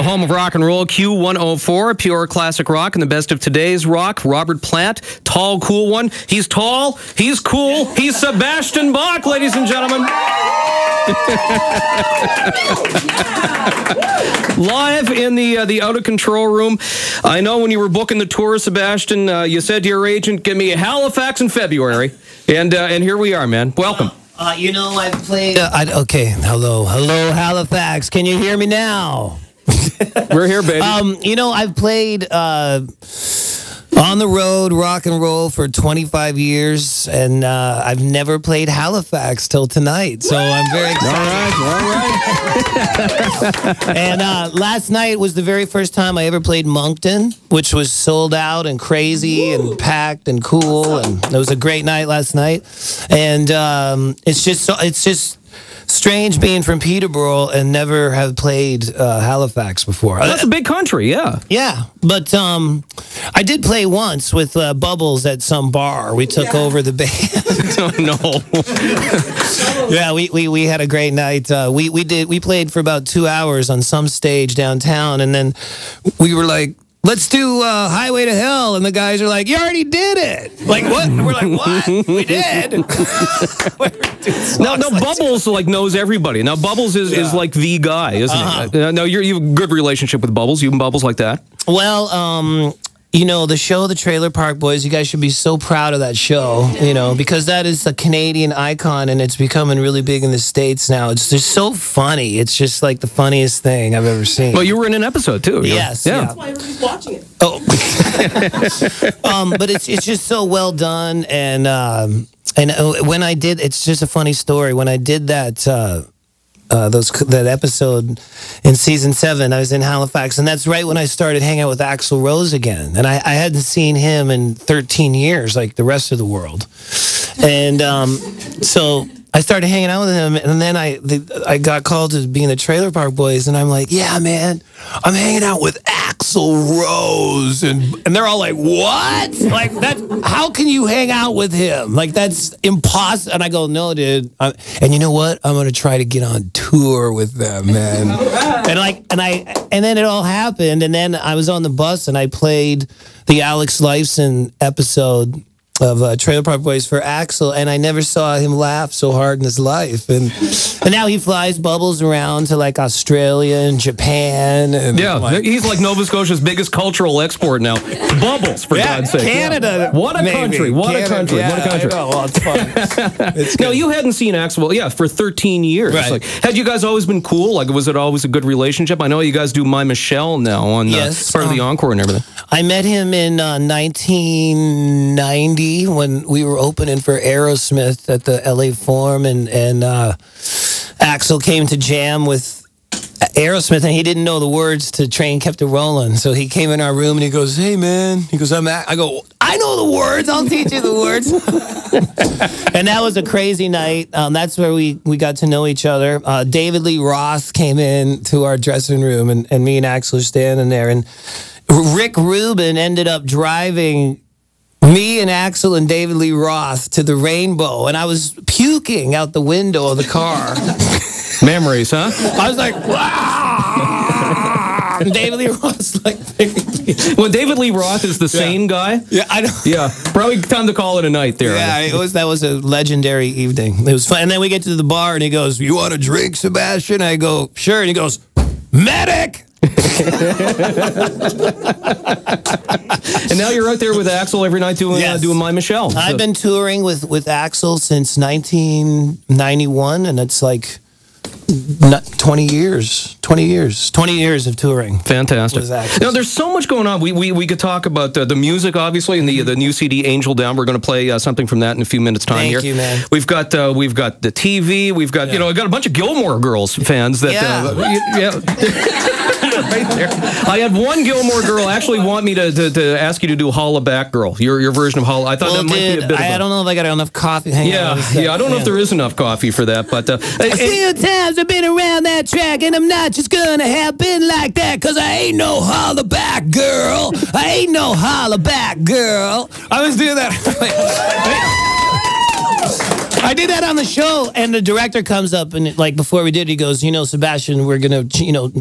The home of rock and roll, Q104, pure classic rock and the best of today's rock. Robert Plant, tall, cool one. He's tall, he's cool, he's Sebastian Bach, ladies and gentlemen. Live in the out of control room. I know when you were booking the tour, Sebastian, you said to your agent, "Give me Halifax in February," and here we are, man. Welcome. You know, I've played. Okay, hello, Halifax. Can you hear me now? We're here, baby. You know, I've played on the road rock and roll for 25 years, and I've never played Halifax till tonight, so I'm very excited. All right. And last night was the very first time I ever played Moncton, which was sold out and crazy and packed and cool, and it was a great night last night. And it's just strange being from Peterborough and never have played Halifax before. That's a big country, yeah. Yeah, but I did play once with Bubbles at some bar. We took over the band. Oh, no. Yeah, we had a great night. We played for about 2 hours on some stage downtown, and then we were like, "Let's do Highway to Hell," and the guys are like, "You already did it." Like, what? And we're like, "What? We did." No, Bubbles like knows everybody. Now Bubbles is like the guy, isn't he? No, you have a good relationship with Bubbles. You and Bubbles like that? Well, you know, the show, the Trailer Park Boys, you guys should be so proud of that show, you know, because that is a Canadian icon, and it's becoming really big in the States now. It's just so funny. It's just like the funniest thing I've ever seen. Well, you were in an episode, too. Yes. Yeah. That's why everybody's watching it. Oh. But it's just so well done, and when I did, it's just a funny story. When I did that that episode in season 7, I was in Halifax, and that's right when I started hanging out with Axl Rose again, and I hadn't seen him in 13 years like the rest of the world, and so I started hanging out with him, and then I got called to be in the Trailer Park Boys, and I'm like, "Yeah, man, I'm hanging out with Axl Rose," and they're all like, "What? Like that? How can you hang out with him? Like that's impossible." And I go, "No, dude. And you know what? I'm gonna try to get on tour with them, man." and then it all happened, and then I was on the bus, and I played the Alex Lifeson episode of Trailer Park Boys for Axl, and I never saw him laugh so hard in his life. And now he flies Bubbles around to like Australia and Japan. And yeah, he's like Nova Scotia's biggest cultural export now. Bubbles, for God's sake. Canada. What a country. What a country. Yeah, what a country. I know. Well, it's fun. It's now, you hadn't seen Axl, yeah, for 13 years. Right. Like, had you guys always been cool? Like, was it always a good relationship? I know you guys do My Michelle now on part of the Encore and everything. I met him in 1990 when we were opening for Aerosmith at the LA Forum, and Axl came to jam with Aerosmith, and he didn't know the words to Train Kept It Rolling, so he came in our room and he goes, "Hey man," he goes, I go, "I know the words, I'll teach you the words." And that was a crazy night. That's where we got to know each other. David Lee Roth came in to our dressing room, and me and Axl were standing there, and Rick Rubin ended up driving me and Axl and David Lee Roth to the Rainbow, and I was puking out the window of the car. Memories, huh? I was like, "Wow!" And David Lee Roth's like, well, David Lee Roth is the sane guy. Yeah, I know. Yeah, probably time to call it a night there. Yeah, that was a legendary evening. It was fun. And then we get to the bar, and he goes, "You want a drink, Sebastian?" I go, "Sure." And he goes, "Medic!" And now you're out there with Axl every night doing My Michelle. So. I've been touring with Axl since 1991, and it's like 20 years of touring. Fantastic. Now, there's so much going on. We could talk about the music, obviously, and the new CD, Angel Down. We're going to play something from that in a few minutes' time. Thank you, man. We've got the TV. We've got I got a bunch of Gilmore Girls fans that right there. I had one Gilmore Girl actually want me to ask you to do Holla Back Girl, your version of Holla. I thought that might be a bit I don't know if I got enough coffee. I don't know if there is enough coffee for that, but a few times I've been around that track, and I'm not just gonna happen like that, cause I ain't no Holla Back Girl. I ain't no Holla Back Girl. I was doing that. I did that on the show, and the director comes up and like before we did, he goes, Sebastian, we're gonna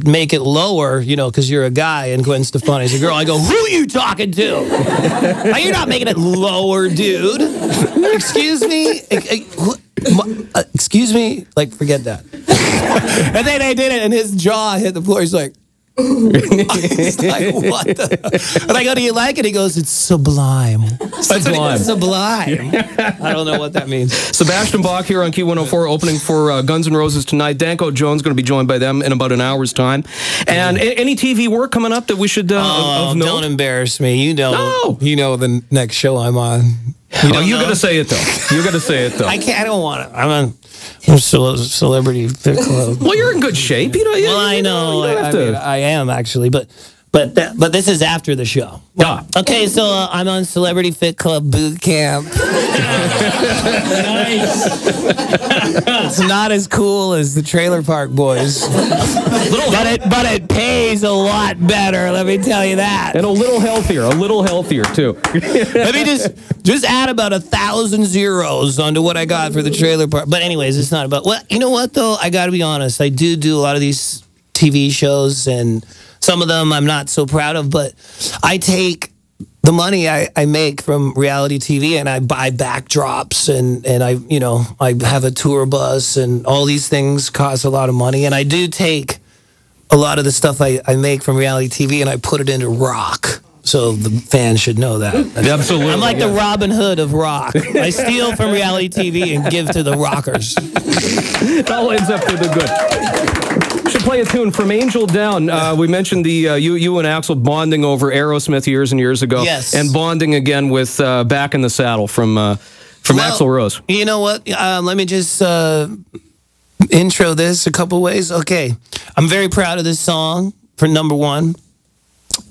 make it lower, because you're a guy. And Gwen Stefani's a girl. I go, who are you talking to? You're not making it lower, dude. Excuse me. Excuse me. Like, forget that. And then I did it, and his jaw hit the floor. He's like. He's like, what the? And I go, do you like it? He goes, it's sublime. Sublime. Sublime. I don't know what that means. Sebastian Bach here on Key 104, opening for Guns N' Roses tonight. Danko Jones going to be joined by them in about an hour's time. And any TV work coming up that we should of note? Don't embarrass me. You know the next show I'm on. You got to say it though. You got to say it though. I can't. I don't want it. I'm on Celebrity Fit Club. Well, you're in good shape. Well, I know. I am actually, but this is after the show. Yeah. Okay, so I'm on Celebrity Fit Club boot camp. Nice. It's not as cool as the Trailer Park Boys, but it pays a lot better. Let me tell you that. And a little healthier too. Let me just add about 1,000 zeros onto what I got for the Trailer Park. But anyways, it's not about. Well, you know what though? I got to be honest. I do a lot of these TV shows, and some of them I'm not so proud of, but I take the money I make from reality TV and I buy backdrops and I have a tour bus, and all these things cost a lot of money, and I do take a lot of the stuff I make from reality TV and I put it into rock. So the fans should know that. Absolutely. I'm like the Robin Hood of rock. I steal from reality TV and give to the rockers. It all ends up for the good. Should play a tune from Angel Down. We mentioned the you and Axl bonding over Aerosmith years and years ago. Yes. And bonding again with Back in the Saddle from Axl Rose. You know what? Let me just intro this a couple ways. Okay. I'm very proud of this song for number one.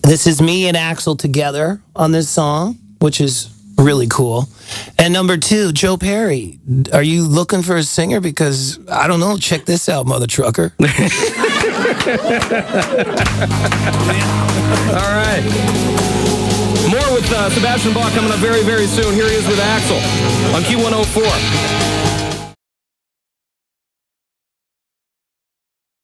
This is me and Axl together on this song, which is really cool. And number two, Joe Perry. Are you looking for a singer? Because, I don't know, check this out, mother trucker. All right. More with Sebastian Bach coming up very, very soon. Here he is with Axl on Q104.